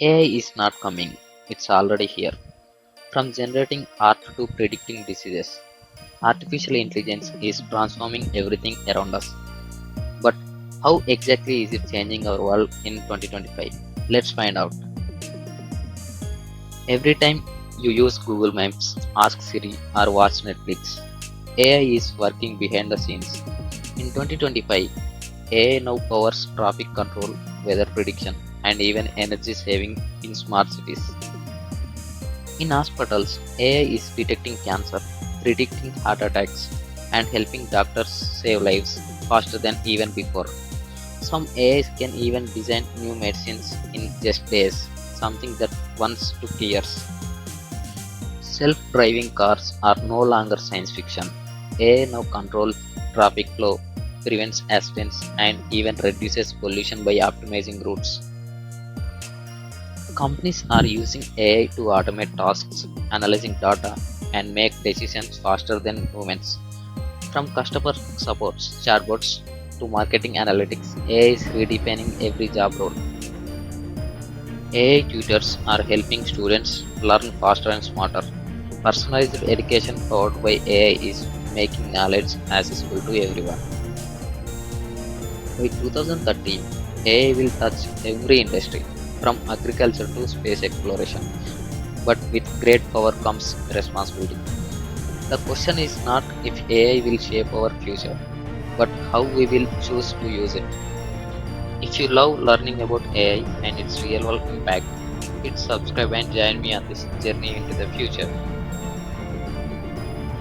AI is not coming, it's already here. From generating art to predicting diseases, artificial intelligence is transforming everything around us. But how exactly is it changing our world in 2025? Let's find out. Every time you use Google Maps, ask Siri, or watch Netflix, AI is working behind the scenes. In 2025, AI now powers traffic control, weather prediction, and even energy saving in smart cities. In hospitals, AI is detecting cancer, predicting heart attacks, and helping doctors save lives faster than even before. Some AIs can even design new medicines in just days, something that once took years. Self driving cars are no longer science fiction. AI now controls traffic flow, prevents accidents, and even reduces pollution by optimizing routes. Companies are using AI to automate tasks, analyzing data, and make decisions faster than humans. From customer support chatbots to marketing analytics, AI is redefining every job role. AI tutors are helping students learn faster and smarter. Personalized education powered by AI is making knowledge accessible to everyone. By 2030, AI will touch every industry, from agriculture to space exploration. But with great power comes responsibility. The question is not if AI will shape our future, but how we will choose to use it. If you love learning about AI and its real world impact, hit subscribe and join me on this journey into the future.